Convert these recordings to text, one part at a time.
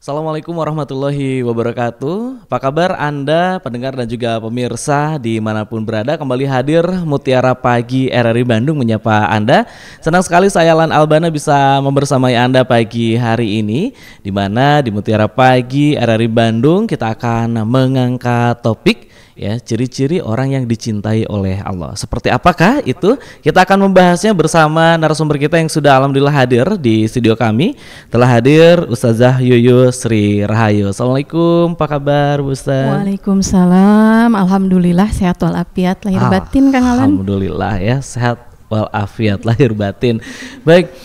Assalamualaikum warahmatullahi wabarakatuh. Apa kabar Anda, pendengar dan juga pemirsa dimanapun berada? Kembali hadir Mutiara Pagi RRI Bandung menyapa Anda. Senang sekali saya Lan Albana bisa membersamai Anda pagi hari ini, di mana di Mutiara Pagi RRI Bandung kita akan mengangkat topik ya, ciri-ciri orang yang dicintai oleh Allah. Seperti apakah itu? Kita akan membahasnya bersama narasumber kita yang sudah alhamdulillah hadir di studio kami. Telah hadir Ustazah Yuyus Sri Rahayu. Assalamualaikum, apa kabar Bu Ustaz? Waalaikumsalam, alhamdulillah sehat walafiat lahir batin Kang Alan. Alhamdulillah ya, sehat walafiat lahir batin. Baik,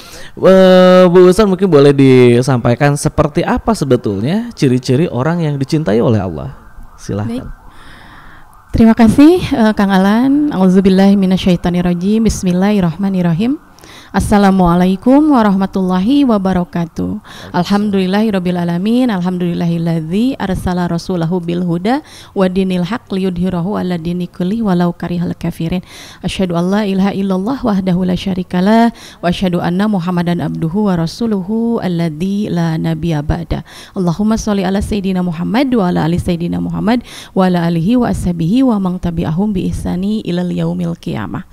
Bu Ustaz mungkin boleh disampaikan seperti apa sebetulnya ciri-ciri orang yang dicintai oleh Allah? Silahkan. Baik. Terima kasih Kang Alan. Auzubillahi minasyaitonirrajim. Bismillahirrahmanirrahim. Assalamualaikum warahmatullahi wabarakatuh. Alhamdulillahirabbil alamin. Alhamdulillahilladzi arsala rasulahu bil huda wa dinil haq liyudhhirahu 'ala dini kulli walau karihal kafirin. Asyhadu alla ilaha illallah wahdahu la syarikalah wa asyhadu anna Muhammadan abduhu wa rasuluhu alladzi la nabiyya ba'da. Allahumma shalli ala sayidina Muhammad wa ala ali sayidina Muhammad wa ala alihi wa ashabihi wa man tabi'ahum bi ihsani ilal yaumil qiyamah.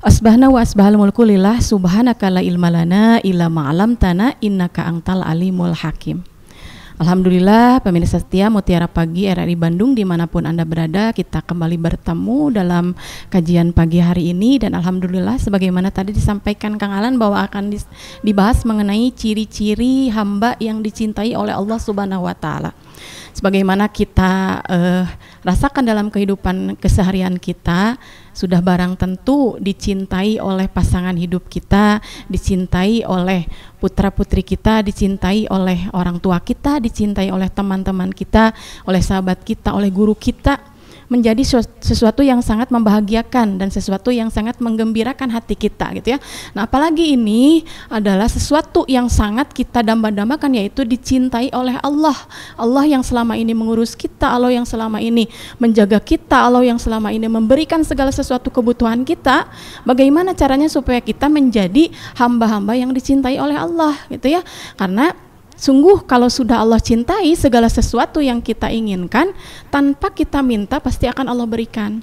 Asbahna wa asbahal mulku lillah subhanaka la ilma lana illa ma 'allamtana innaka antal alimul hakim. Alhamdulillah pemirsa setia Mutiara Pagi RRI Bandung dimanapun Anda berada, kita kembali bertemu dalam kajian pagi hari ini. Dan alhamdulillah sebagaimana tadi disampaikan Kang Alan bahwa akan dibahas mengenai ciri-ciri hamba yang dicintai oleh Allah Subhanahu wa Ta'ala. Sebagaimana kita rasakan dalam kehidupan keseharian kita, sudah barang tentu dicintai oleh pasangan hidup kita, dicintai oleh putra-putri kita, dicintai oleh orang tua kita, dicintai oleh teman-teman kita, oleh sahabat kita, oleh guru kita, menjadi sesuatu yang sangat membahagiakan dan sesuatu yang sangat menggembirakan hati kita gitu ya. Nah, apalagi ini adalah sesuatu yang sangat kita damba-dambakan, yaitu dicintai oleh Allah. Allah yang selama ini mengurus kita, Allah yang selama ini menjaga kita, Allah yang selama ini memberikan segala sesuatu kebutuhan kita. Bagaimana caranya supaya kita menjadi hamba-hamba yang dicintai oleh Allah gitu ya. Karena sungguh kalau sudah Allah cintai, segala sesuatu yang kita inginkan tanpa kita minta pasti akan Allah berikan.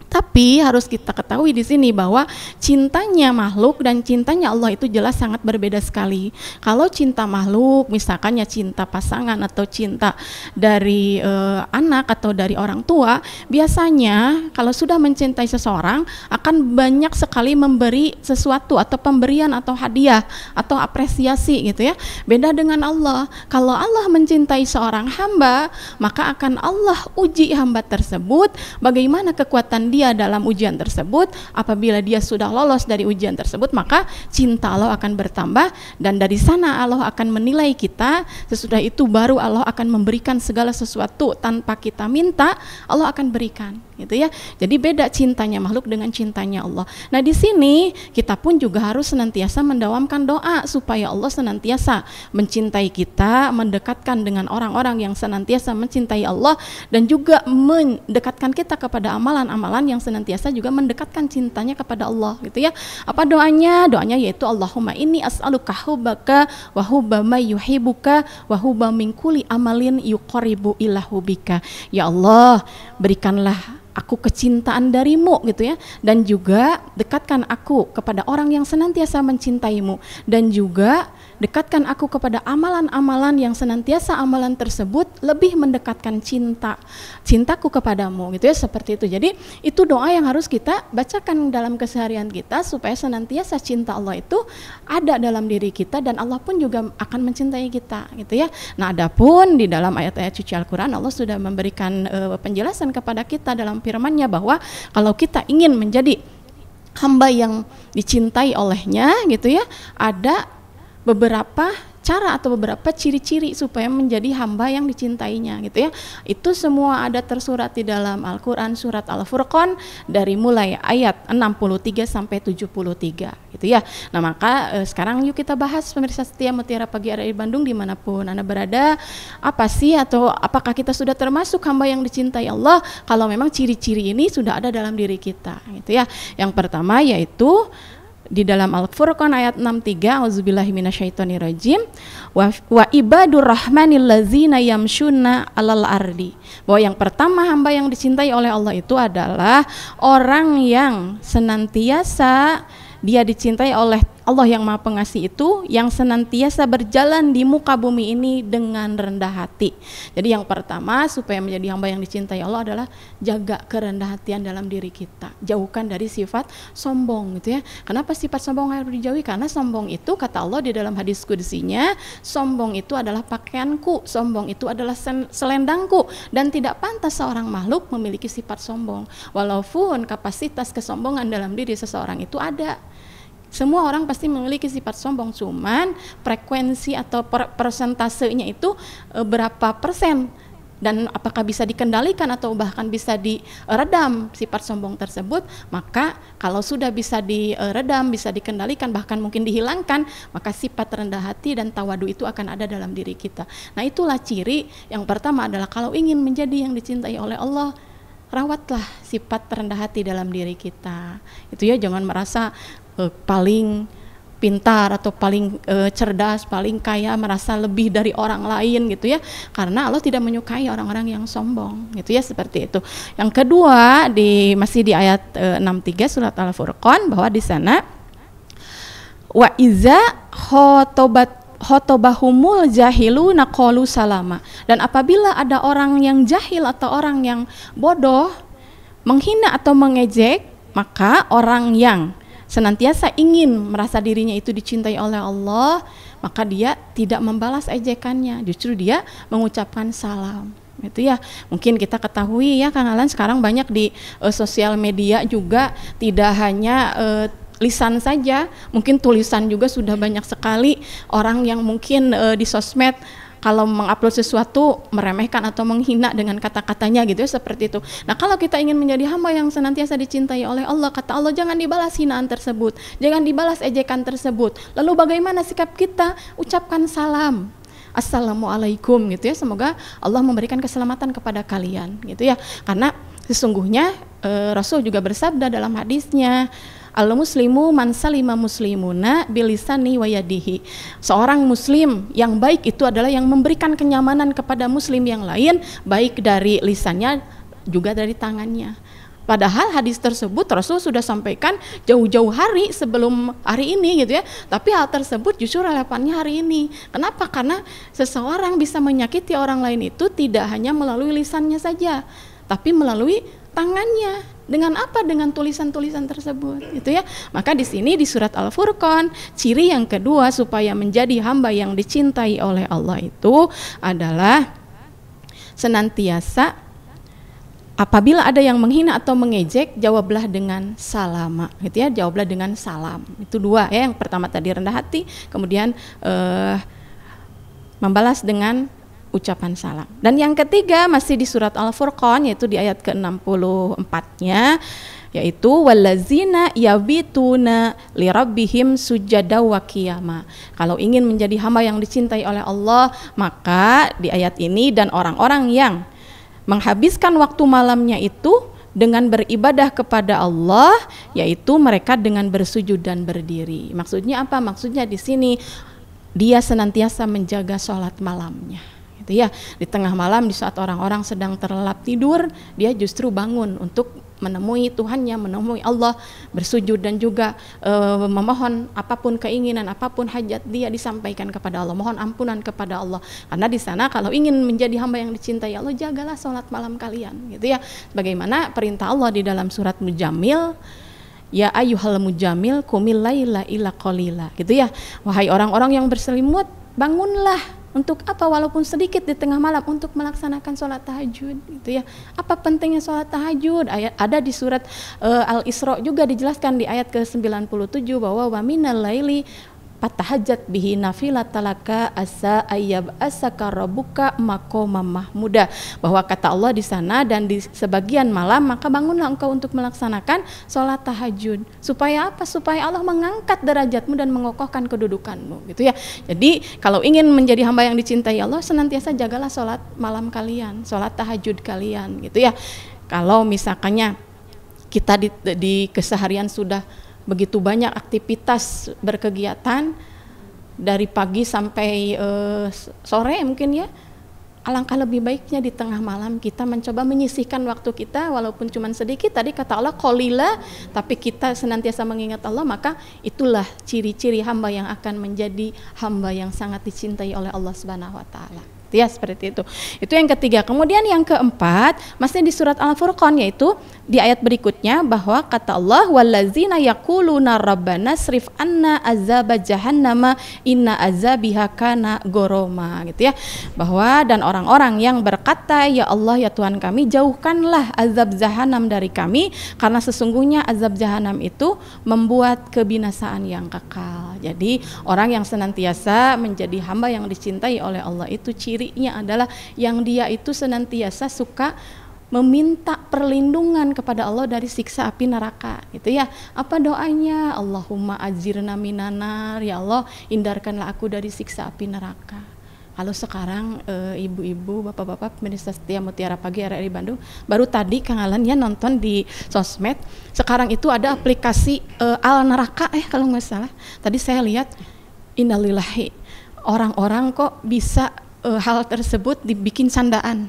Tapi harus kita ketahui di sini bahwa cintanya makhluk dan cintanya Allah itu jelas sangat berbeda sekali. Kalau cinta makhluk, misalkan ya cinta pasangan atau cinta dari anak atau dari orang tua, biasanya kalau sudah mencintai seseorang akan banyak sekali memberi sesuatu atau pemberian atau hadiah atau apresiasi gitu ya. Beda dengan Allah. Kalau Allah mencintai seorang hamba, maka akan Allah uji hamba tersebut bagaimana kekuatan dia dalam ujian tersebut. Apabila dia sudah lolos dari ujian tersebut, maka cinta Allah akan bertambah, dan dari sana Allah akan menilai kita. Sesudah itu baru Allah akan memberikan segala sesuatu tanpa kita minta, Allah akan berikan gitu ya. Jadi beda cintanya makhluk dengan cintanya Allah. Nah, di sini kita pun juga harus senantiasa mendawamkan doa supaya Allah senantiasa mencintai kita, mendekatkan dengan orang-orang yang senantiasa mencintai Allah, dan juga mendekatkan kita kepada amalan-amalan yang senantiasa juga mendekatkan cintanya kepada Allah gitu ya. Apa doanya? Doanya yaitu Allahumma inni as'aluka hubbaka wa hubba may yuhibbuka wa hubba min kulli amalin yuqarribu ila hubbika. Ya Allah, berikanlah aku kecintaan darimu gitu ya, dan juga dekatkan aku kepada orang yang senantiasa mencintaimu, dan juga dekatkan aku kepada amalan-amalan yang senantiasa amalan tersebut lebih mendekatkan cintaku kepadamu gitu ya, seperti itu. Jadi itu doa yang harus kita bacakan dalam keseharian kita supaya senantiasa cinta Allah itu ada dalam diri kita, dan Allah pun juga akan mencintai kita gitu ya. Nah, adapun di dalam ayat-ayat suci Al-Quran Allah sudah memberikan penjelasan kepada kita dalam firman-Nya bahwa kalau kita ingin menjadi hamba yang dicintai olehnya gitu ya, ada beberapa cara atau beberapa ciri-ciri supaya menjadi hamba yang dicintainya gitu ya. Itu semua ada tersurat di dalam Al-Quran surat Al-Furqan dari mulai ayat 63 sampai 73 gitu ya. Nah, maka sekarang yuk kita bahas pemirsa setia Mutiara Pagi RRI Bandung dimanapun Anda berada, apa sih atau apakah kita sudah termasuk hamba yang dicintai Allah kalau memang ciri-ciri ini sudah ada dalam diri kita gitu ya. Yang pertama yaitu di dalam Al-Furqan ayat 63, auzubillahi minasyaitonirrajim, wa ibadur rahmanil ladzina yamshuna 'alal ardi. Bahwa yang pertama hamba yang dicintai oleh Allah itu adalah orang yang senantiasa dia dicintai oleh Allah yang Maha Pengasih itu, yang senantiasa berjalan di muka bumi ini dengan rendah hati. Jadi yang pertama supaya menjadi hamba yang dicintai Allah adalah jaga kerendahan hatian dalam diri kita, jauhkan dari sifat sombong gitu ya. Kenapa sifat sombong harus dijauhi? Karena sombong itu kata Allah di dalam hadis kudusinya, sombong itu adalah pakaianku, sombong itu adalah selendangku, dan tidak pantas seorang makhluk memiliki sifat sombong. Walaupun kapasitas kesombongan dalam diri seseorang itu ada. Semua orang pasti memiliki sifat sombong, cuman frekuensi atau persentasenya itu berapa persen, dan apakah bisa dikendalikan atau bahkan bisa diredam sifat sombong tersebut. Maka kalau sudah bisa diredam, bisa dikendalikan, bahkan mungkin dihilangkan, maka sifat rendah hati dan tawadu itu akan ada dalam diri kita. Nah, itulah ciri yang pertama adalah kalau ingin menjadi yang dicintai oleh Allah, rawatlah sifat rendah hati dalam diri kita. Itu ya, jangan merasa paling pintar atau paling cerdas, paling kaya, merasa lebih dari orang lain gitu ya. Karena Allah tidak menyukai orang-orang yang sombong gitu ya, seperti itu. Yang kedua masih di ayat 63 surat Al-Furqan, bahwa di sana wa iza khotobahumul jahiluna qalu salama. Dan apabila ada orang yang jahil atau orang yang bodoh menghina atau mengejek, maka orang yang senantiasa ingin merasa dirinya itu dicintai oleh Allah, maka dia tidak membalas ejekannya, justru dia mengucapkan salam. Itu ya, mungkin kita ketahui ya Kang Alan, sekarang banyak di sosial media juga, tidak hanya lisan saja, mungkin tulisan juga sudah banyak sekali orang yang mungkin di sosmed kalau mengupload sesuatu meremehkan atau menghina dengan kata-katanya gitu ya, seperti itu. Nah, kalau kita ingin menjadi hamba yang senantiasa dicintai oleh Allah, kata Allah, jangan dibalas hinaan tersebut, jangan dibalas ejekan tersebut. Lalu bagaimana sikap kita? Ucapkan salam, assalamualaikum gitu ya, semoga Allah memberikan keselamatan kepada kalian gitu ya. Karena sesungguhnya Rasul juga bersabda dalam hadisnya, al-muslimu man salima muslimuna bilisani wa yadihi. Seorang muslim yang baik itu adalah yang memberikan kenyamanan kepada muslim yang lain, baik dari lisannya juga dari tangannya. Padahal hadis tersebut Rasul sudah sampaikan jauh-jauh hari sebelum hari ini gitu ya. Tapi hal tersebut justru relevannya hari ini. Kenapa? Karena seseorang bisa menyakiti orang lain itu tidak hanya melalui lisannya saja, tapi melalui tangannya. Dengan apa? Dengan tulisan-tulisan tersebut, itu ya. Maka di sini di surat Al-Furqan, ciri yang kedua supaya menjadi hamba yang dicintai oleh Allah itu adalah senantiasa apabila ada yang menghina atau mengejek, jawablah dengan salama, gitu ya. Jawablah dengan salam. Itu dua ya. Yang pertama tadi rendah hati, kemudian membalas dengan ucapan salam. Dan yang ketiga masih di surat Al-Furqan, yaitu di ayat ke-64-nya, yaitu wallazina yabituna lirabbihim sujada wa qiyama. Kalau ingin menjadi hamba yang dicintai oleh Allah, maka di ayat ini, dan orang-orang yang menghabiskan waktu malamnya itu dengan beribadah kepada Allah, yaitu mereka dengan bersujud dan berdiri. Maksudnya apa? Maksudnya di sini dia senantiasa menjaga sholat malamnya. Ya, di tengah malam, di saat orang-orang sedang terlelap tidur, dia justru bangun untuk menemui Tuhannya, menemui Allah, bersujud dan juga memohon apapun keinginan, apapun hajat dia disampaikan kepada Allah, mohon ampunan kepada Allah. Karena di sana kalau ingin menjadi hamba yang dicintai Allah, jagalah sholat malam kalian, gitu ya. Bagaimana perintah Allah di dalam surat Mujammil, ya ayyuhal mujamil qumil laila illa qalila, gitu ya. Wahai orang-orang yang berselimut, bangunlah. Untuk apa? Walaupun sedikit di tengah malam, untuk melaksanakan sholat tahajud, gitu ya. Apa pentingnya sholat tahajud? Ada di surat Al-Isra juga dijelaskan di ayat ke-97 bahwa wa minal laili fatahajjat bihi nafilatalaka asa ayyab asaka rabbuka maqamam mahmuda. Bahwa kata Allah di sana, dan di sebagian malam maka bangunlah engkau untuk melaksanakan sholat tahajud. Supaya apa? Supaya Allah mengangkat derajatmu dan mengokohkan kedudukanmu, gitu ya. Jadi kalau ingin menjadi hamba yang dicintai Allah, senantiasa jagalah sholat malam kalian, sholat tahajud kalian, gitu ya. Kalau misalkannya kita di keseharian sudah begitu banyak aktivitas berkegiatan dari pagi sampai sore mungkin ya. Alangkah lebih baiknya di tengah malam kita mencoba menyisihkan waktu kita walaupun cuma sedikit. Tadi kata Allah qalila, tapi kita senantiasa mengingat Allah, maka itulah ciri-ciri hamba yang akan menjadi hamba yang sangat dicintai oleh Allah Subhanahu wa taala. Ya, seperti itu. Itu yang ketiga. Kemudian yang keempat, masih di surat Al-Furqan, yaitu di ayat berikutnya bahwa kata Allah wallazina yaquluna rabbana srif anna azaba jahannama inna azabiha kana goroma, gitu ya. Bahwa dan orang-orang yang berkata, ya Allah ya Tuhan kami, jauhkanlah azab jahanam dari kami, karena sesungguhnya azab jahanam itu membuat kebinasaan yang kekal. Jadi orang yang senantiasa menjadi hamba yang dicintai oleh Allah itu cirinya adalah yang dia itu senantiasa suka meminta perlindungan kepada Allah dari siksa api neraka, gitu ya. Apa doanya? Allahumma ajirna minanar, ya Allah hindarkanlah aku dari siksa api neraka. Kalau sekarang ibu-ibu, bapak-bapak pemirsa setia Mutiara Pagi RRI Bandung, baru tadi Kang Alan ya nonton di sosmed, sekarang itu ada aplikasi Al Neraka kalau nggak salah. Tadi saya lihat, innalillahi, orang-orang kok bisa hal tersebut dibikin candaan.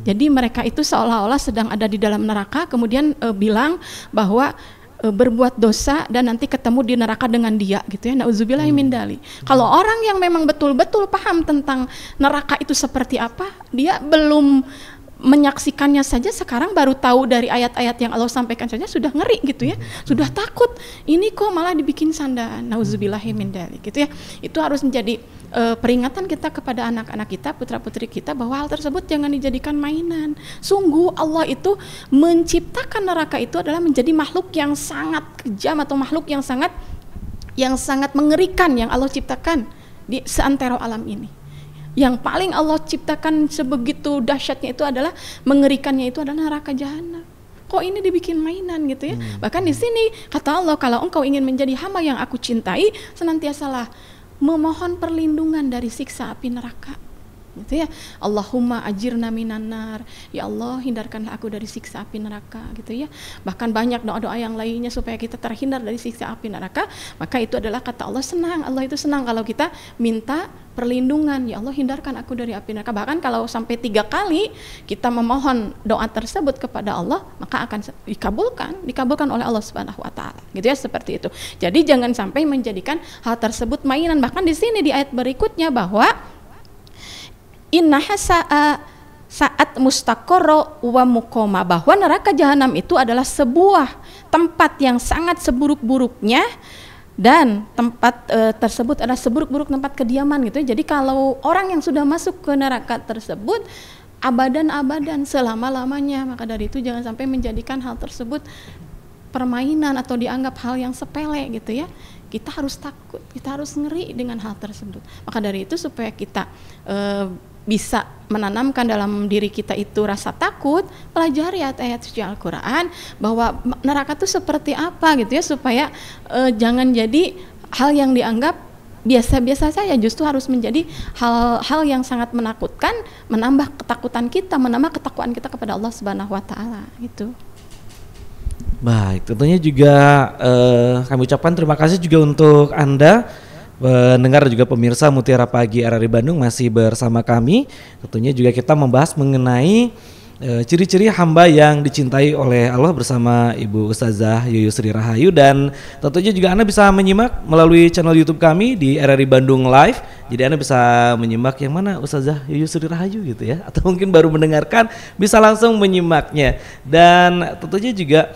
Jadi mereka itu seolah-olah sedang ada di dalam neraka, kemudian bilang bahwa berbuat dosa dan nanti ketemu di neraka dengan dia, gitu ya. Nauzubillahi min dzalik. Kalau orang yang memang betul-betul paham tentang neraka itu seperti apa, dia belum menyaksikannya saja sekarang baru tahu dari ayat-ayat yang Allah sampaikan saja sudah ngeri, gitu ya. Sudah takut, ini kok malah dibikin candaan. Nauzubillahi min dzalik, gitu ya. Itu harus menjadi peringatan kita kepada anak-anak kita, putra-putri kita, bahwa hal tersebut jangan dijadikan mainan. Sungguh Allah itu menciptakan neraka itu adalah menjadi makhluk yang sangat kejam atau makhluk yang sangat mengerikan yang Allah ciptakan di seantero alam ini. Yang paling Allah ciptakan sebegitu dahsyatnya itu adalah, mengerikannya itu adalah neraka jahanam. Kok ini dibikin mainan, gitu ya. Bahkan di sini kata Allah, kalau engkau ingin menjadi hamba yang aku cintai, senantiasalah memohon perlindungan dari siksa api neraka, gitu ya. Allahumma ajirna minanar, ya Allah hindarkanlah aku dari siksa api neraka, gitu ya. Bahkan banyak doa-doa yang lainnya supaya kita terhindar dari siksa api neraka. Maka itu adalah kata Allah senang, Allah itu senang kalau kita minta perlindungan, ya Allah hindarkan aku dari api neraka. Bahkan kalau sampai 3 kali kita memohon doa tersebut kepada Allah, maka akan dikabulkan oleh Allah Subhanahu wa taala, gitu ya, seperti itu. Jadi jangan sampai menjadikan hal tersebut mainan. Bahkan di sini di ayat berikutnya bahwa innaha saat mustaqarra wa muqama, bahwa neraka jahanam itu adalah sebuah tempat yang sangat seburuk-buruknya, dan tempat tersebut adalah seburuk-buruk tempat kediaman, gitu. Jadi kalau orang yang sudah masuk ke neraka tersebut abadan selama-lamanya, maka dari itu jangan sampai menjadikan hal tersebut permainan atau dianggap hal yang sepele, gitu ya. Kita harus takut, kita harus ngeri dengan hal tersebut. Maka dari itu supaya kita bisa menanamkan dalam diri kita itu rasa takut, pelajari ayat-ayat suci Al-Quran bahwa neraka itu seperti apa, gitu ya, supaya jangan jadi hal yang dianggap biasa-biasa saja, justru harus menjadi hal-hal yang sangat menakutkan, menambah ketakutan kita, menambah ketakwaan kita kepada Allah Subhanahu wa taala, gitu. Baik, tentunya juga kami ucapkan terima kasih juga untuk Anda pendengar dan juga pemirsa Mutiara Pagi RRI Bandung masih bersama kami. Tentunya juga kita membahas mengenai ciri-ciri hamba yang dicintai oleh Allah bersama Ibu Ustazah Yuyus Sri Rahayu, dan tentunya juga Anda bisa menyimak melalui channel YouTube kami di RRI Bandung Live. Jadi Anda bisa menyimak yang mana Ustazah Yuyus Sri Rahayu, gitu ya, atau mungkin baru mendengarkan bisa langsung menyimaknya. Dan tentunya juga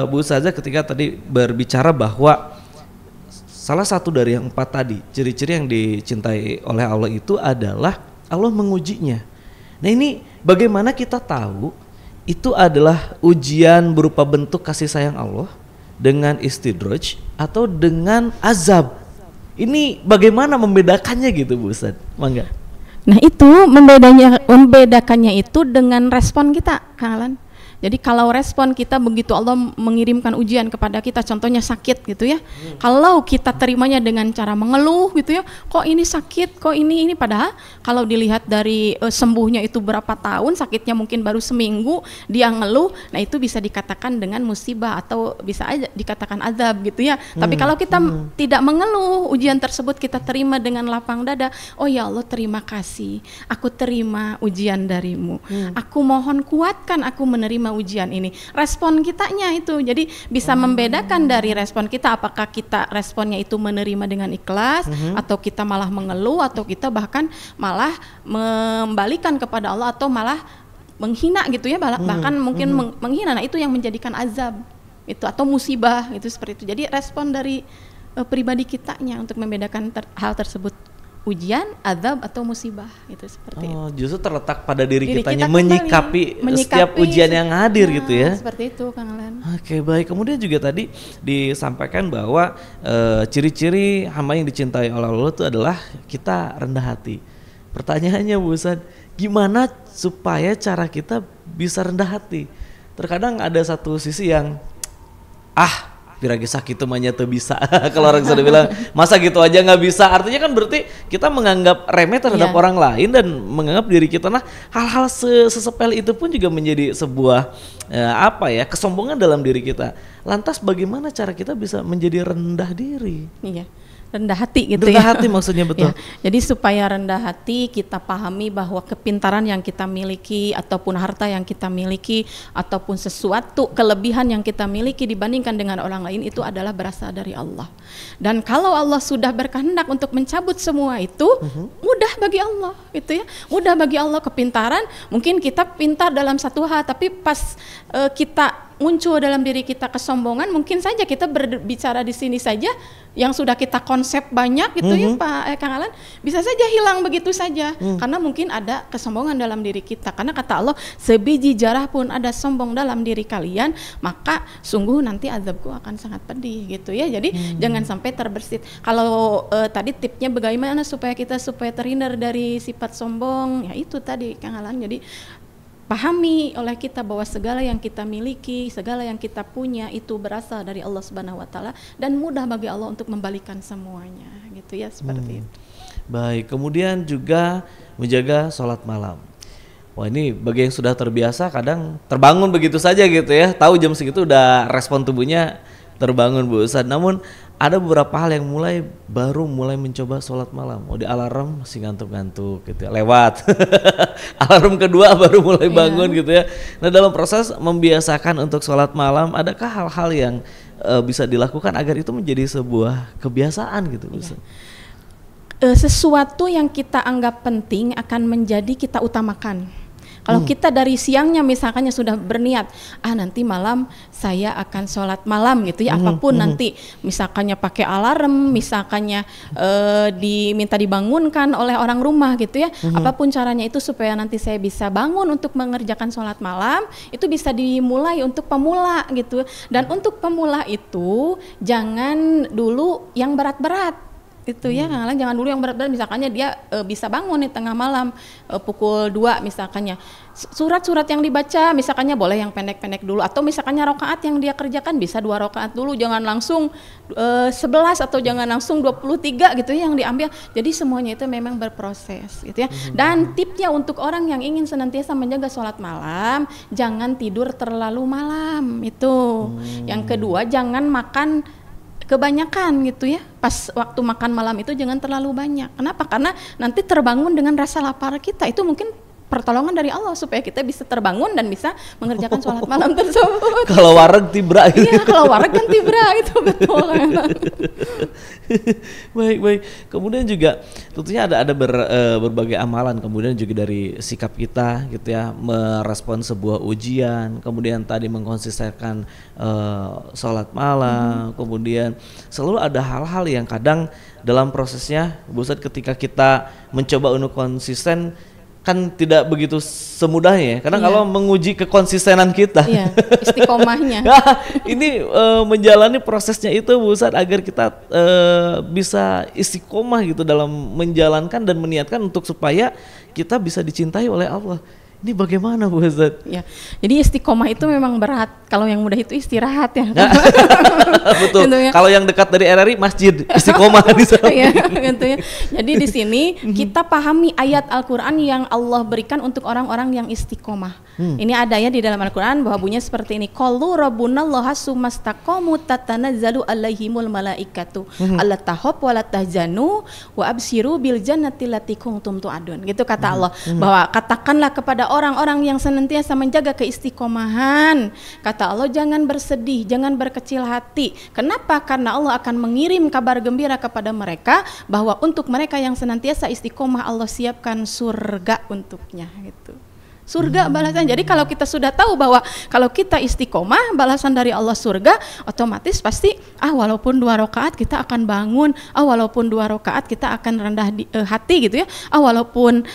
Bu Ustazah ketika tadi berbicara bahwa salah satu dari yang 4 tadi, ciri-ciri yang dicintai oleh Allah itu adalah Allah mengujinya. Nah ini bagaimana kita tahu itu adalah ujian berupa bentuk kasih sayang Allah dengan istidraj atau dengan azab. Ini bagaimana membedakannya, gitu Bu Ustaz? Mangga. Nah itu membedakannya itu dengan respon kita, Kang Alan. Jadi kalau respon kita begitu Allah mengirimkan ujian kepada kita, contohnya sakit gitu ya, kalau kita terimanya dengan cara mengeluh gitu ya, kok ini sakit, kok ini padahal kalau dilihat dari sembuhnya itu berapa tahun, sakitnya mungkin baru seminggu, dia ngeluh, nah itu bisa dikatakan dengan musibah atau bisa aja dikatakan azab gitu ya. Tapi kalau kita tidak mengeluh, ujian tersebut kita terima dengan lapang dada, oh ya Allah terima kasih, aku terima ujian darimu, aku mohon kuatkan aku menerima ujian ini. Respon kitanya itu jadi bisa membedakan dari respon kita, apakah kita responnya itu menerima dengan ikhlas atau kita malah mengeluh atau kita bahkan malah membalikan kepada Allah atau malah menghina gitu ya, bahkan mungkin menghina. Nah itu yang menjadikan azab itu atau musibah itu seperti itu. Jadi respon dari pribadi kitanya untuk membedakan hal tersebut, ujian, azab atau musibah, itu seperti itu. Justru terletak pada diri kitanya menyikapi setiap ujian yang hadir gitu ya. Seperti itu Kang Alan. Oke, baik. Kemudian juga tadi disampaikan bahwa ciri-ciri hamba yang dicintai oleh Allah itu adalah kita rendah hati. Pertanyaannya Bu Ustadz, gimana supaya cara kita bisa rendah hati? Terkadang ada satu sisi yang piragi sakit mah teu bisa. Kalau orang sudah bilang masa gitu aja nggak bisa, artinya kan berarti kita menganggap remeh terhadap orang lain dan menganggap diri kita. Nah hal-hal sesepele itu pun juga menjadi sebuah kesombongan dalam diri kita. Lantas bagaimana cara kita bisa menjadi rendah diri? Iya, rendah hati gitu rendah hati maksudnya, betul. Jadi supaya rendah hati, kita pahami bahwa kepintaran yang kita miliki ataupun harta yang kita miliki ataupun sesuatu kelebihan yang kita miliki dibandingkan dengan orang lain itu adalah berasal dari Allah. Dan kalau Allah sudah berkehendak untuk mencabut semua itu, mudah bagi Allah gitu ya. Mudah bagi Allah. Kepintaran, mungkin kita pintar dalam satu hal, tapi pas kita muncul dalam diri kita kesombongan, mungkin saja kita berbicara di sini saja yang sudah kita konsep banyak gitu ya Pak Kang Alan, bisa saja hilang begitu saja karena mungkin ada kesombongan dalam diri kita. Karena kata Allah, sebiji jarah pun ada sombong dalam diri kalian, maka sungguh nanti azabku akan sangat pedih gitu ya. Jadi jangan sampai terbersit. Kalau tadi tipnya bagaimana supaya terhindar dari sifat sombong, ya itu tadi Kang Alan. Jadi pahami oleh kita bahwa segala yang kita miliki, segala yang kita punya itu berasal dari Allah Subhanahu wa taala dan mudah bagi Allah untuk membalikan semuanya gitu ya, seperti itu. Baik, kemudian juga menjaga sholat malam. Wah, ini bagi yang sudah terbiasa kadang terbangun begitu saja gitu ya, tahu jam segitu udah respon tubuhnya terbangun Bu Ustadz. Namun ada beberapa hal yang baru mulai mencoba sholat malam. Di alarm masih ngantuk-ngantuk gitu ya, lewat. Alarm kedua baru mulai bangun gitu ya. Nah dalam proses membiasakan untuk sholat malam, adakah hal-hal yang bisa dilakukan agar itu menjadi sebuah kebiasaan gitu Bu Ustadz? Sesuatu yang kita anggap penting akan menjadi kita utamakan. Kalau kita dari siangnya misalkannya sudah berniat, nanti malam saya akan sholat malam gitu ya, apapun nanti, misalkannya pakai alarm, misalkannya diminta dibangunkan oleh orang rumah gitu ya, apapun caranya itu supaya nanti saya bisa bangun untuk mengerjakan sholat malam, itu bisa dimulai untuk pemula gitu. Dan untuk pemula itu jangan dulu yang berat-berat. Itu ya Kang Alan, jangan dulu yang berat-berat, misalkannya dia bisa bangun di tengah malam pukul 2 misalkannya, surat-surat yang dibaca misalkannya boleh yang pendek-pendek dulu, atau misalkannya rakaat yang dia kerjakan bisa 2 rakaat dulu, jangan langsung 11 atau jangan langsung 23 gitu ya yang diambil. Jadi semuanya itu memang berproses gitu ya. Dan tipnya untuk orang yang ingin senantiasa menjaga sholat malam, jangan tidur terlalu malam itu. Yang kedua, jangan makan kebanyakan gitu ya. Pas waktu makan malam itu jangan terlalu banyak. Kenapa? Karena nanti terbangun dengan rasa lapar kita. Itu mungkin pertolongan dari Allah supaya kita bisa terbangun dan bisa mengerjakan sholat malam tersebut. Kalau wareg tibra gitu. Iya, kalau wareg kan tibra itu betul. Baik. Kemudian juga tentunya ada berbagai amalan, kemudian juga dari sikap kita gitu ya, merespon sebuah ujian, kemudian tadi mengkonsistenkan sholat malam, kemudian selalu ada hal-hal yang kadang dalam prosesnya Bu Ustadz ketika kita mencoba untuk konsisten kan tidak begitu semudahnya ya, karena kalau menguji kekonsistenan kita, istiqomahnya. Ini menjalani prosesnya itu Bu Ustadz agar kita bisa istiqomah gitu dalam menjalankan dan meniatkan untuk supaya kita bisa dicintai oleh Allah. Ini bagaimana Bu Ustadz? Ya, jadi istiqomah itu memang berat. Kalau yang mudah itu istirahat ya. Betul. Gitu ya. Kalau yang dekat dari RRI masjid istiqomah di sana. Ya, gitu ya. Jadi di sini kita pahami ayat Al-Qur'an yang Allah berikan untuk orang-orang yang istiqomah. Ini ada ya di dalam Al-Qur'an bahwa bunyinya seperti ini. Qalu rabbunallaha sumastaqamu tatanazzalu alaihimul malaikatu alla tahab wa la tahzanu wa abshiru bil jannati allati kuntum tu'adun. Gitu kata Allah. Bahwa katakanlah kepada orang-orang yang senantiasa menjaga keistiqomahan, kata Allah, jangan bersedih, jangan berkecil hati. Kenapa? Karena Allah akan mengirim kabar gembira kepada mereka bahwa untuk mereka yang senantiasa istiqomah Allah siapkan surga untuknya gitu. Surga balasan. Jadi kalau kita sudah tahu bahwa kalau kita istiqomah balasan dari Allah surga, otomatis pasti walaupun 2 rakaat kita akan bangun, walaupun 2 rakaat kita akan rendah hati gitu ya, walaupun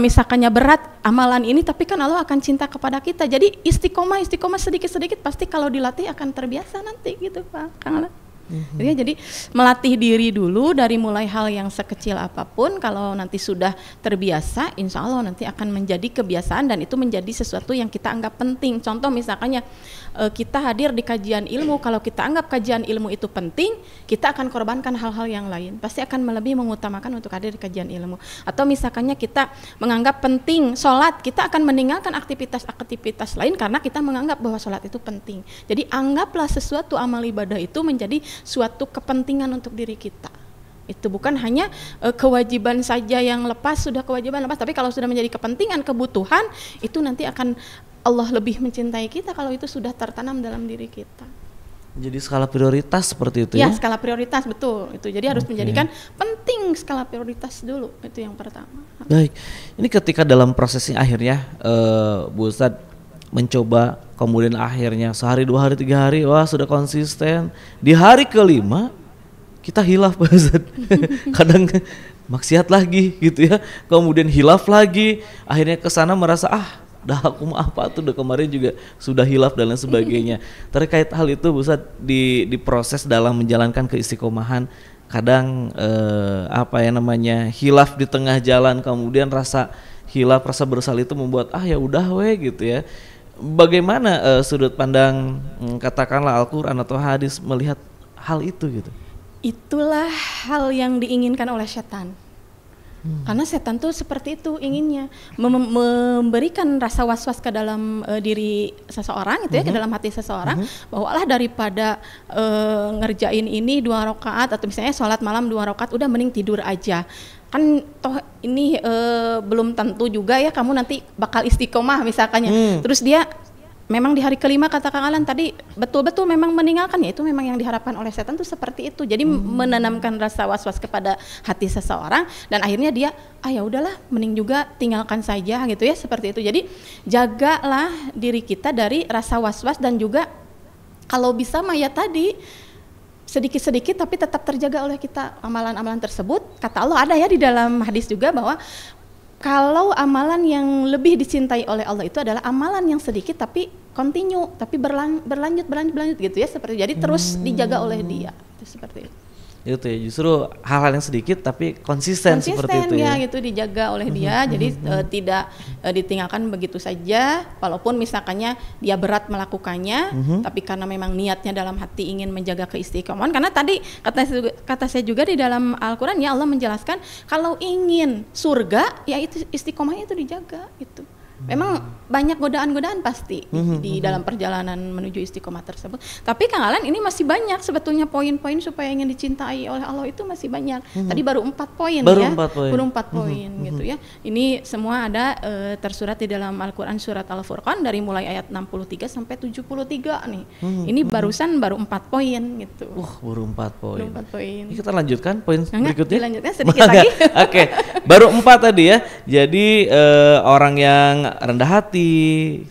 misalkannya berat amalan ini, tapi kan Allah akan cinta kepada kita. Jadi istiqomah sedikit-sedikit pasti kalau dilatih akan terbiasa nanti gitu Pak Kang Alan. Jadi melatih diri dulu dari mulai hal yang sekecil apapun. Kalau nanti sudah terbiasa, insya Allah nanti akan menjadi kebiasaan dan itu menjadi sesuatu yang kita anggap penting. Contoh misalkannya kita hadir di kajian ilmu, kalau kita anggap kajian ilmu itu penting, kita akan korbankan hal-hal yang lain. Pasti akan lebih mengutamakan untuk hadir di kajian ilmu. Atau misalkannya kita menganggap penting sholat, kita akan meninggalkan aktivitas lain karena kita menganggap bahwa sholat itu penting. Jadi anggaplah sesuatu amal ibadah itu menjadi suatu kepentingan untuk diri kita. Itu bukan hanya kewajiban saja yang lepas, sudah kewajiban lepas, tapi kalau sudah menjadi kepentingan, kebutuhan, itu nanti akan Allah lebih mencintai kita kalau itu sudah tertanam dalam diri kita. Jadi skala prioritas seperti itu ya? Ya, skala prioritas, betul. Itu jadi harus menjadikan penting skala prioritas dulu, itu yang pertama. Baik, ini ketika dalam prosesnya akhirnya Bu Ustadz mencoba, kemudian akhirnya sehari, 2 hari, 3 hari, wah sudah konsisten. Di hari ke-5 kita hilaf Pak Ustadz. Kadang maksiat lagi gitu ya, kemudian hilaf lagi, akhirnya kesana merasa dah aku mah apa tuh, udah kemarin juga sudah hilaf dan lain sebagainya. Terkait hal itu Bu Ustadz, di proses dalam menjalankan keistiqomahan, kadang hilaf di tengah jalan, kemudian rasa hilaf, rasa bersalah itu membuat ya udah gitu ya. Bagaimana sudut pandang katakanlah Al-Quran atau hadis melihat hal itu gitu? Itulah hal yang diinginkan oleh setan. Karena setan tuh seperti itu inginnya, memberikan rasa was-was ke dalam diri seseorang itu ya, ke dalam hati seseorang, bahwa daripada ngerjain ini 2 rakaat atau misalnya sholat malam 2 rakaat, udah mending tidur aja. Kan toh ini belum tentu juga ya kamu nanti bakal istiqomah misalkannya. Terus dia memang di hari ke-5 kata Kang Alan tadi betul-betul memang meninggalkan, ya itu memang yang diharapkan oleh setan tuh seperti itu. Jadi menanamkan rasa was-was kepada hati seseorang dan akhirnya dia ya udahlah mending juga tinggalkan saja gitu ya, seperti itu. Jadi jagalah diri kita dari rasa was-was dan juga kalau bisa ya tadi sedikit-sedikit tapi tetap terjaga oleh kita amalan-amalan tersebut. Kata Allah ada ya di dalam hadis juga bahwa kalau amalan yang lebih dicintai oleh Allah itu adalah amalan yang sedikit tapi continue, tapi berlanjut gitu ya, seperti jadi terus dijaga oleh Dia. Itu seperti itu. Itu ya, justru hal-hal yang sedikit tapi konsisten seperti itu ya. Gitu dijaga oleh Dia. Jadi tidak ditinggalkan begitu saja walaupun misalkannya dia berat melakukannya, tapi karena memang niatnya dalam hati ingin menjaga keistiqomahan. Karena tadi kata saya juga di dalam Al-Qur'an ya, Allah menjelaskan kalau ingin surga ya itu istiqomahnya itu dijaga gitu. Memang banyak godaan-godaan pasti di dalam perjalanan menuju istiqomah tersebut. Tapi Kang Alan ini masih banyak sebetulnya poin-poin supaya ingin dicintai oleh Allah itu masih banyak. Tadi baru 4 poin baru ya. 4 poin. Baru 4 poin gitu ya. Ini semua ada tersurat di dalam Al-Qur'an surat Al-Furqan dari mulai ayat 63 sampai 73 nih. Ini barusan baru 4 poin gitu. Baru 4 poin. Baru 4 poin. Ini kita lanjutkan poin berikutnya. Dilanjutkan sedikit lagi. Oke. Baru 4 tadi ya. Jadi orang yang rendah hati,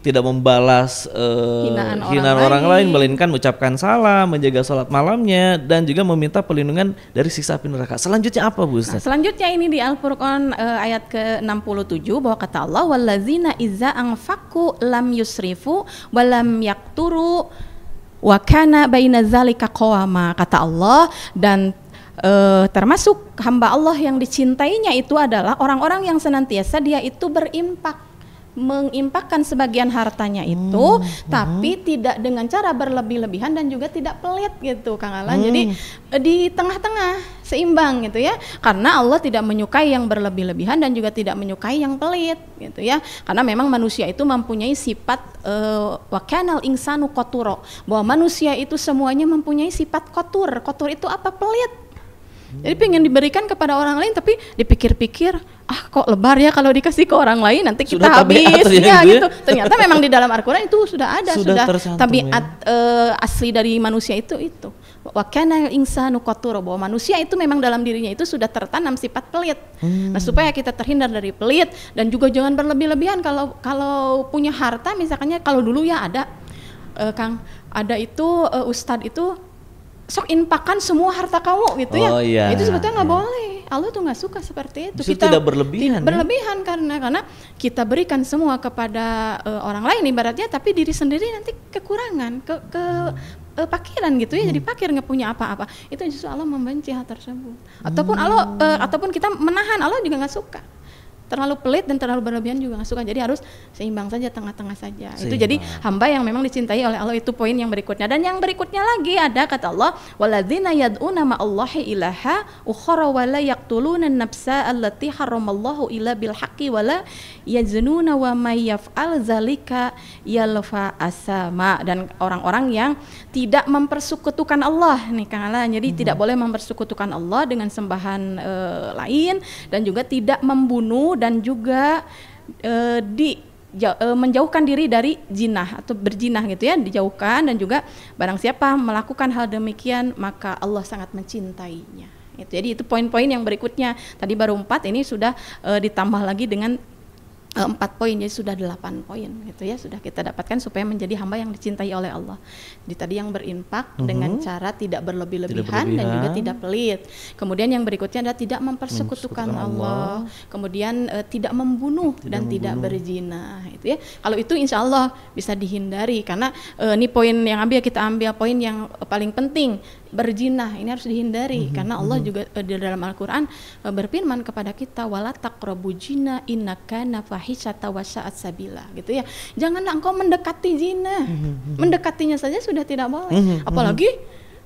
tidak membalas hinaan orang lain, melainkan mengucapkan salam, menjaga sholat malamnya, dan juga meminta perlindungan dari siksa api neraka. Selanjutnya apa Bu Ustaz? Selanjutnya ini di Al-Furqan ayat ke-67 bahwa kata Allah wallazina izza anfaqu lam yusrifu wa lam yaqturu wa kana baina zalika qawama. Kata Allah, dan termasuk hamba Allah yang dicintainya itu adalah orang-orang yang senantiasa dia itu berimpak menginfakkan sebagian hartanya itu, tapi tidak dengan cara berlebih-lebihan dan juga tidak pelit gitu Kang Alan. Jadi di tengah-tengah, seimbang gitu ya. Karena Allah tidak menyukai yang berlebih-lebihan dan juga tidak menyukai yang pelit gitu ya. Karena memang manusia itu mempunyai sifat wa kanal insanu qaturo, bahwa manusia itu semuanya mempunyai sifat kotor. Kotor itu apa? Pelit. Jadi pengen diberikan kepada orang lain tapi dipikir-pikir, kok lebar ya kalau dikasih ke orang lain, nanti kita habis ya gitu. Ternyata memang di dalam Al-Qur'an itu sudah ada, sudah tabiat asli dari manusia itu. Wa kana insanu qaturo, bahwa manusia itu memang dalam dirinya itu sudah tertanam sifat pelit. Nah, supaya kita terhindar dari pelit dan juga jangan berlebih-lebihan kalau punya harta, misalnya kalau dulu ya ada Kang, ada itu ustadz itu sok infakkan semua harta kamu gitu ya. Iya. Itu sebetulnya nggak boleh. Allah tuh nggak suka seperti itu. Kita tidak berlebihan. Berlebihan karena kita berikan semua kepada orang lain ibaratnya, tapi diri sendiri nanti kekurangan, pakiran gitu ya. Jadi pakir, nggak punya apa-apa. Itu justru Allah membenci hal tersebut. Ataupun kita menahan, Allah juga nggak suka. Terlalu pelit dan terlalu berlebihan juga nggak suka. Jadi harus seimbang saja, tengah-tengah saja. Itu jadi hamba yang memang dicintai oleh Allah. Itu poin yang berikutnya. Dan yang berikutnya lagi ada kata Allah, walladzina yad'una ma'allahi ilaha ukhra wa la yaqtuluna an-nafsa allati haramallahu illa bil haqqi wa la yaznuna wa may yaf'al zalika yalfa asama. Dan orang-orang yang tidak mempersekutukan Allah nih Kang Alan. Jadi tidak boleh mempersekutukan Allah dengan sembahan lain, dan juga tidak membunuh, dan juga menjauhkan diri dari jinah atau berjinah gitu ya, dijauhkan. Dan juga barang siapa melakukan hal demikian maka Allah sangat mencintainya. Jadi itu poin-poin yang berikutnya. Tadi baru 4, ini sudah ditambah lagi dengan 4 poin, jadi sudah 8 poin gitu ya, sudah kita dapatkan supaya menjadi hamba yang dicintai oleh Allah. Jadi tadi yang berinfak dengan cara tidak berlebih-lebihan dan juga tidak pelit. Kemudian yang berikutnya adalah tidak mempersekutukan Allah. Kemudian tidak membunuh dan tidak berzina itu ya. Kalau itu insya Allah bisa dihindari, karena ini poin yang kita ambil poin yang paling penting. Berzina ini harus dihindari, karena Allah juga di dalam Al-Quran berfirman kepada kita, wala taqrabu zina innaka fahisyata wa sa'at sabila gitu ya. Janganlah engkau mendekati zina. Mendekatinya saja sudah tidak boleh. Apalagi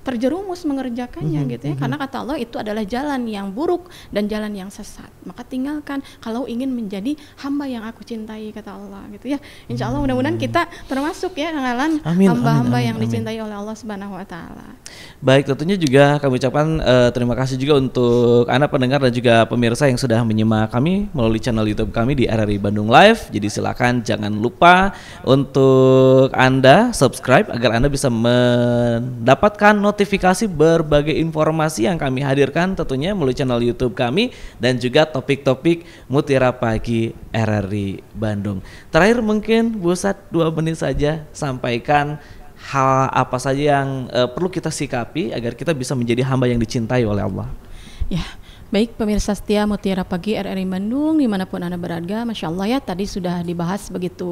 terjerumus mengerjakannya gitu ya. Karena kata Allah itu adalah jalan yang buruk dan jalan yang sesat. Maka tinggalkan kalau ingin menjadi hamba yang aku cintai, kata Allah gitu ya. Insya Allah mudah-mudahan kita termasuk ya Kang Alan, hamba-hamba yang dicintai oleh Allah Subhanahu wa taala. Baik, tentunya juga kami ucapkan terima kasih juga untuk Anda pendengar dan juga pemirsa yang sudah menyimak kami melalui channel YouTube kami di RRI Bandung Live. Jadi silakan jangan lupa untuk Anda subscribe agar Anda bisa mendapatkan notifikasi berbagai informasi yang kami hadirkan tentunya melalui channel YouTube kami dan juga topik-topik Mutiara Pagi RRI Bandung. Terakhir mungkin Bu Ustadz 2 menit saja, sampaikan hal apa saja yang perlu kita sikapi agar kita bisa menjadi hamba yang dicintai oleh Allah. Ya, baik pemirsa setia Mutiara Pagi RRI Bandung dimanapun Anda berada, Masya Allah ya, tadi sudah dibahas begitu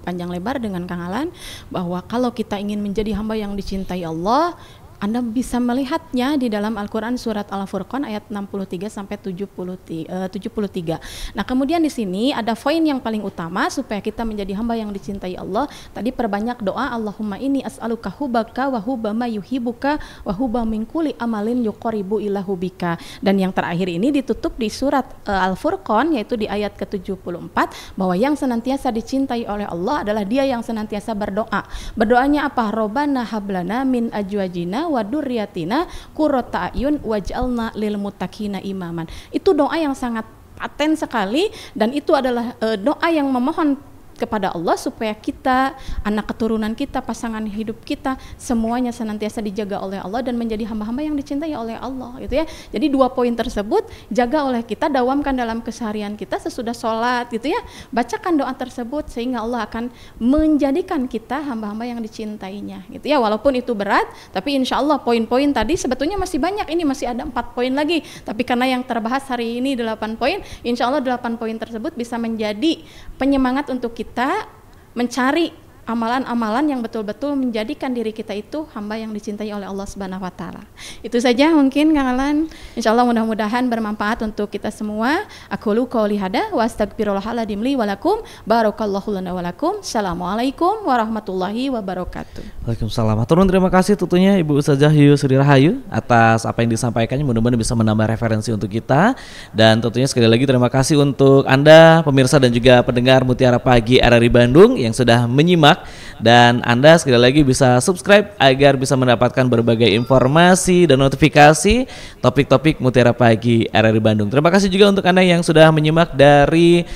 panjang lebar dengan Kang Alan, bahwa kalau kita ingin menjadi hamba yang dicintai Allah, Anda bisa melihatnya di dalam Al-Quran surat Al-Furqan ayat 63 sampai 73. Nah, kemudian di sini ada poin yang paling utama supaya kita menjadi hamba yang dicintai Allah. Tadi perbanyak doa, Allahumma inni as'aluka hubaka wa hubba ma yuhibuka wa hubba min kulli amalin yuqaribu ila hubika. Dan yang terakhir ini ditutup di surat Al-Furqan, yaitu di ayat ke-74, bahwa yang senantiasa dicintai oleh Allah adalah dia yang senantiasa berdoa. Berdoanya apa? Robbana hablana min ajwajina wa dzurriyyatina qurrata a'yun waj'alna lil muttaqina imaman. Itu doa yang sangat paten sekali, dan itu adalah doa yang memohon kepada Allah supaya kita, anak keturunan kita, pasangan hidup kita, semuanya senantiasa dijaga oleh Allah dan menjadi hamba-hamba yang dicintai oleh Allah gitu ya. Jadi 2 poin tersebut jaga oleh kita, dawamkan dalam keseharian kita sesudah sholat gitu ya. Bacakan doa tersebut sehingga Allah akan menjadikan kita hamba-hamba yang dicintainya gitu ya. Walaupun itu berat, tapi insya Allah poin-poin tadi sebetulnya masih banyak, ini masih ada 4 poin lagi. Tapi karena yang terbahas hari ini 8 poin, insya Allah 8 poin tersebut bisa menjadi penyemangat untuk kita mencari amalan-amalan yang betul-betul menjadikan diri kita itu hamba yang dicintai oleh Allah Subhanahu wa taala. Itu saja mungkin Kang Alan. Insyaallah mudah-mudahan bermanfaat untuk kita semua. Aqulu qouli hada wa astaghfirullahaladzim li wa lakum. Barakallahu lana wa lakum. Assalamualaikum warahmatullahi wabarakatuh. Waalaikumsalam. Turun terima kasih tentunya Ibu Ustazah Yuyu Sri Rahayu atas apa yang disampaikannya, mudah-mudahan bisa menambah referensi untuk kita. Dan tentunya sekali lagi terima kasih untuk Anda pemirsa dan juga pendengar Mutiara Pagi RRI Bandung yang sudah menyimak, dan Anda sekali lagi bisa subscribe agar bisa mendapatkan berbagai informasi dan notifikasi topik-topik Mutiara Pagi RRI Bandung. Terima kasih juga untuk Anda yang sudah menyimak dari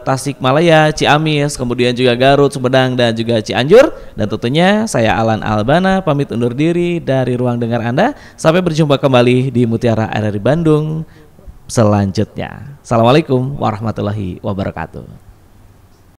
Tasikmalaya, Ciamis, kemudian juga Garut, Sumedang, dan juga Cianjur. Dan tentunya saya Alan Albana pamit undur diri dari ruang dengar Anda. Sampai berjumpa kembali di Mutiara RRI Bandung selanjutnya. Assalamualaikum warahmatullahi wabarakatuh.